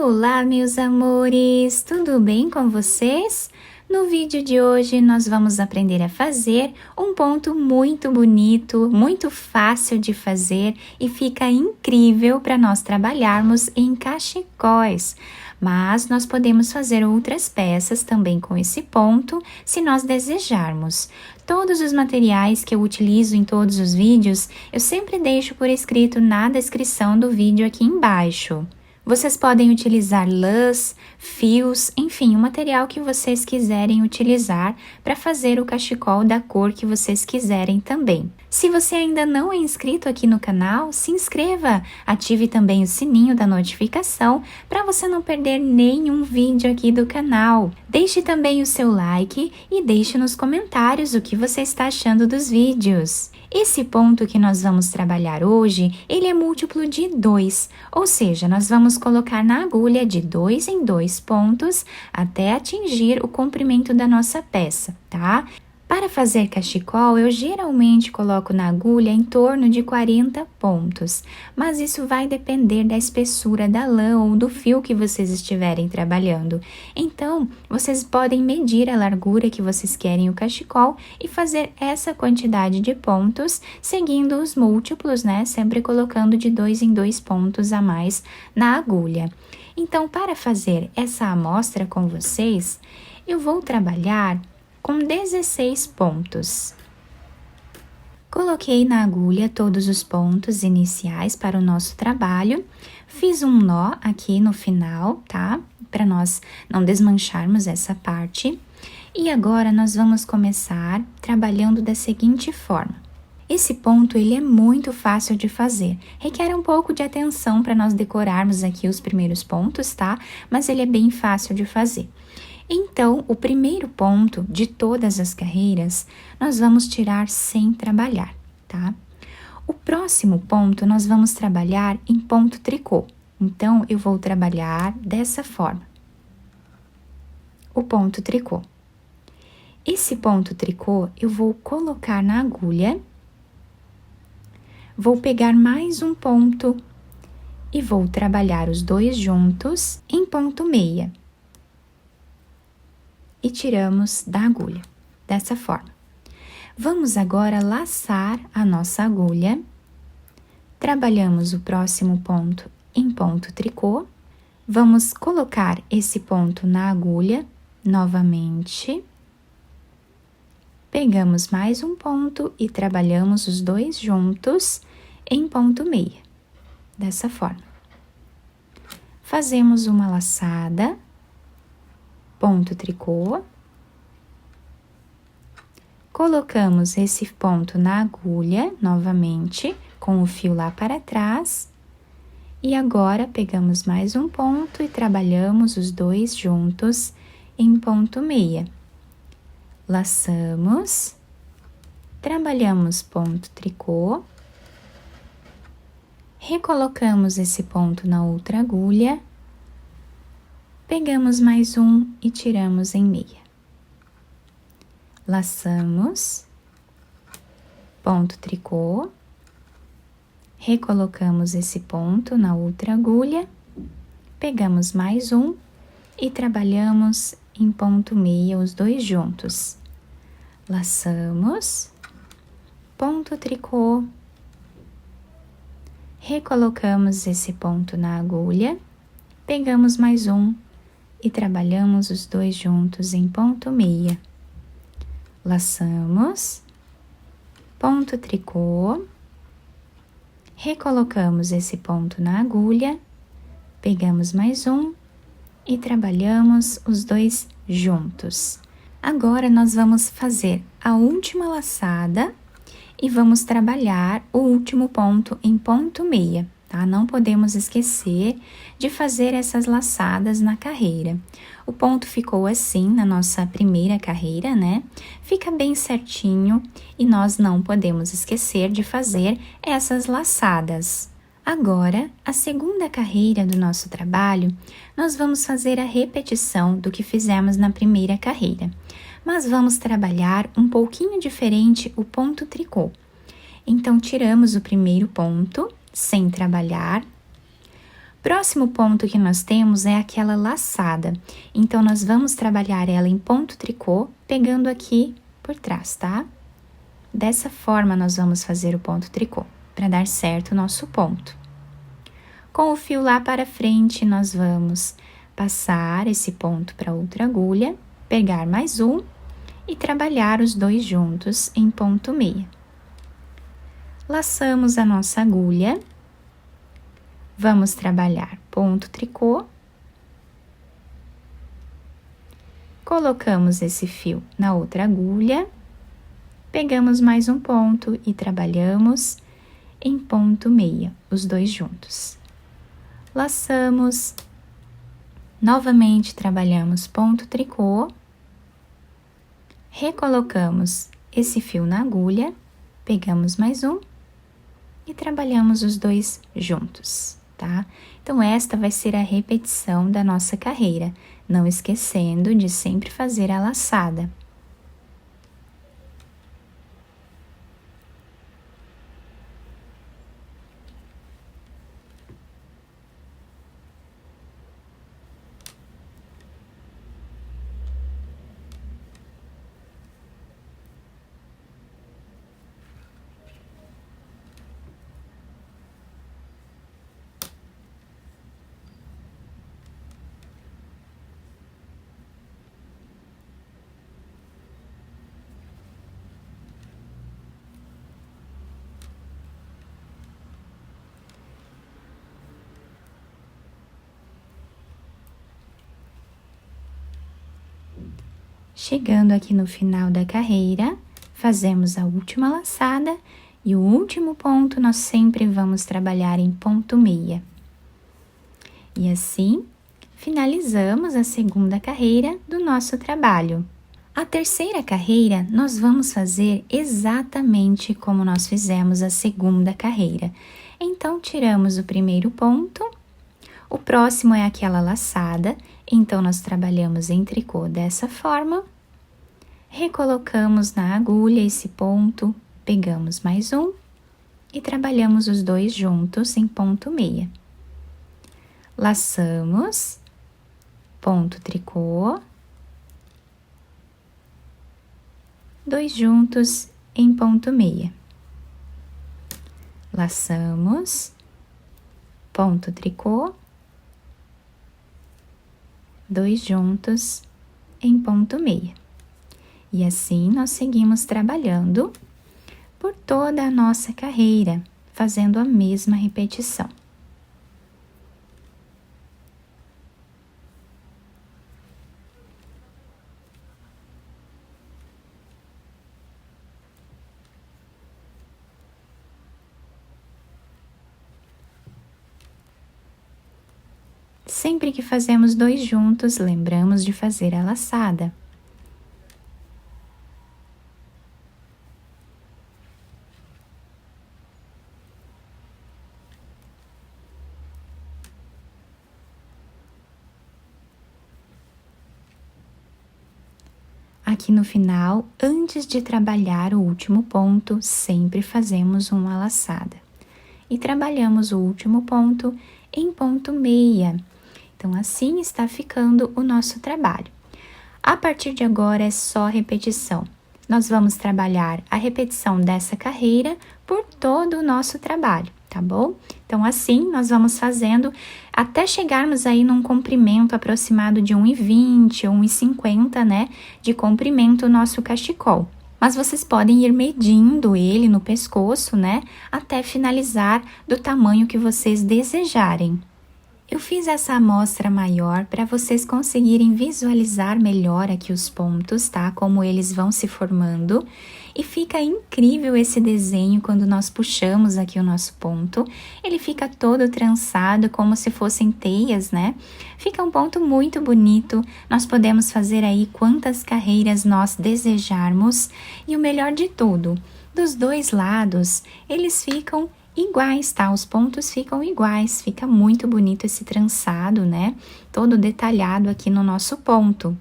Olá, meus amores! Tudo bem com vocês? No vídeo de hoje, nós vamos aprender a fazer um ponto muito bonito, muito fácil de fazer e fica incrível para nós trabalharmos em cachecóis. Mas nós podemos fazer outras peças também com esse ponto, se nós desejarmos. Todos os materiais que eu utilizo em todos os vídeos, eu sempre deixo por escrito na descrição do vídeo aqui embaixo. Vocês podem utilizar lãs, fios, enfim, o material que vocês quiserem utilizar para fazer o cachecol da cor que vocês quiserem também. Se você ainda não é inscrito aqui no canal, se inscreva, ative também o sininho da notificação para você não perder nenhum vídeo aqui do canal. Deixe também o seu like e deixe nos comentários o que você está achando dos vídeos. Esse ponto que nós vamos trabalhar hoje, ele é múltiplo de 2, ou seja, nós vamos colocar na agulha de 2 em 2 pontos até atingir o comprimento da nossa peça, tá? Para fazer cachecol, eu geralmente coloco na agulha em torno de 40 pontos, mas isso vai depender da espessura da lã ou do fio que vocês estiverem trabalhando. Então, vocês podem medir a largura que vocês querem o cachecol e fazer essa quantidade de pontos, seguindo os múltiplos, né? Sempre colocando de 2 em 2 pontos a mais na agulha. Então, para fazer essa amostra com vocês, eu vou trabalhar com 16 pontos. Coloquei na agulha todos os pontos iniciais para o nosso trabalho, fiz um nó aqui no final, tá? Para nós não desmancharmos essa parte. E agora nós vamos começar trabalhando da seguinte forma. Esse ponto, ele é muito fácil de fazer, requer um pouco de atenção para nós decorarmos aqui os primeiros pontos, tá? Mas ele é bem fácil de fazer. Então, o primeiro ponto de todas as carreiras, nós vamos tirar sem trabalhar, tá? O próximo ponto, nós vamos trabalhar em ponto tricô. Então, eu vou trabalhar dessa forma. O ponto tricô. Esse ponto tricô, eu vou colocar na agulha, vou pegar mais um ponto e vou trabalhar os dois juntos em ponto meia. E tiramos da agulha, dessa forma. Vamos agora laçar a nossa agulha, trabalhamos o próximo ponto em ponto tricô, vamos colocar esse ponto na agulha novamente, pegamos mais um ponto e trabalhamos os dois juntos em ponto meia, dessa forma. Fazemos uma laçada, ponto tricô, colocamos esse ponto na agulha novamente, com o fio lá para trás, e agora pegamos mais um ponto e trabalhamos os dois juntos em ponto meia. Laçamos, trabalhamos ponto tricô, recolocamos esse ponto na outra agulha, pegamos mais um e tiramos em meia. Laçamos, ponto tricô, recolocamos esse ponto na outra agulha, pegamos mais um e trabalhamos em ponto meia os dois juntos. Laçamos, ponto tricô, recolocamos esse ponto na agulha, pegamos mais um e trabalhamos os dois juntos em ponto meia. Laçamos, ponto tricô, recolocamos esse ponto na agulha, pegamos mais um e trabalhamos os dois juntos. Agora, nós vamos fazer a última laçada e vamos trabalhar o último ponto em ponto meia, tá? Não podemos esquecer de fazer essas laçadas na carreira. O ponto ficou assim na nossa primeira carreira, né? Fica bem certinho e nós não podemos esquecer de fazer essas laçadas. Agora, a segunda carreira do nosso trabalho, nós vamos fazer a repetição do que fizemos na primeira carreira, mas vamos trabalhar um pouquinho diferente o ponto tricô. Então, tiramos o primeiro ponto, sem trabalhar, Próximo ponto que nós temos é aquela laçada. Então, nós vamos trabalhar ela em ponto tricô, pegando aqui por trás, tá? Dessa forma, nós vamos fazer o ponto tricô, para dar certo o nosso ponto. Com o fio lá para frente, nós vamos passar esse ponto para outra agulha, pegar mais um e trabalhar os dois juntos em ponto meia. Laçamos a nossa agulha. Vamos trabalhar ponto tricô, colocamos esse fio na outra agulha, pegamos mais um ponto e trabalhamos em ponto meia, os dois juntos. Laçamos, novamente trabalhamos ponto tricô, recolocamos esse fio na agulha, pegamos mais um e trabalhamos os dois juntos. Tá? Então, esta vai ser a repetição da nossa carreira, não esquecendo de sempre fazer a laçada. Chegando aqui no final da carreira, fazemos a última laçada e o último ponto nós sempre vamos trabalhar em ponto meia. E assim, finalizamos a segunda carreira do nosso trabalho. A terceira carreira, nós vamos fazer exatamente como nós fizemos a segunda carreira. Então, tiramos o primeiro ponto, o próximo é aquela laçada, então nós trabalhamos em tricô dessa forma, recolocamos na agulha esse ponto, pegamos mais um e trabalhamos os dois juntos em ponto meia. Laçamos, ponto tricô, dois juntos em ponto meia. Laçamos, ponto tricô, dois juntos em ponto meia. E assim nós seguimos trabalhando por toda a nossa carreira, fazendo a mesma repetição. Sempre que fazemos dois juntos, lembramos de fazer a laçada. Aqui no final, antes de trabalhar o último ponto, sempre fazemos uma laçada. E trabalhamos o último ponto em ponto meia. Então, assim está ficando o nosso trabalho. A partir de agora é só repetição. Nós vamos trabalhar a repetição dessa carreira por todo o nosso trabalho, tá bom? Então, assim, nós vamos fazendo até chegarmos aí num comprimento aproximado de 1,20 ou 1,50, né? De comprimento o nosso cachecol. Mas vocês podem ir medindo ele no pescoço, né? Até finalizar do tamanho que vocês desejarem. Eu fiz essa amostra maior para vocês conseguirem visualizar melhor aqui os pontos, tá? Como eles vão se formando. E fica incrível esse desenho quando nós puxamos aqui o nosso ponto. Ele fica todo trançado, como se fossem teias, né? Fica um ponto muito bonito. Nós podemos fazer aí quantas carreiras nós desejarmos. E o melhor de tudo, dos dois lados, eles ficam iguais, tá? Os pontos ficam iguais, fica muito bonito esse trançado, né? Todo detalhado aqui no nosso ponto.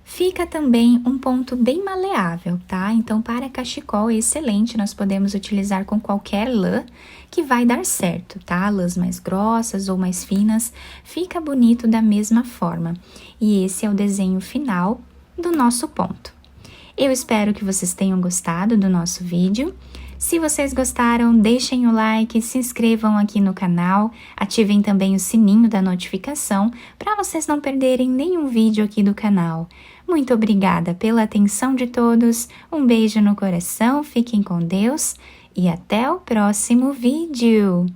Fica também um ponto bem maleável, tá? Então, para cachecol é excelente, nós podemos utilizar com qualquer lã que vai dar certo, tá? Lãs mais grossas ou mais finas, fica bonito da mesma forma. E esse é o desenho final do nosso ponto. Eu espero que vocês tenham gostado do nosso vídeo. Se vocês gostaram, deixem o like, se inscrevam aqui no canal, ativem também o sininho da notificação para vocês não perderem nenhum vídeo aqui do canal. Muito obrigada pela atenção de todos, um beijo no coração, fiquem com Deus e até o próximo vídeo!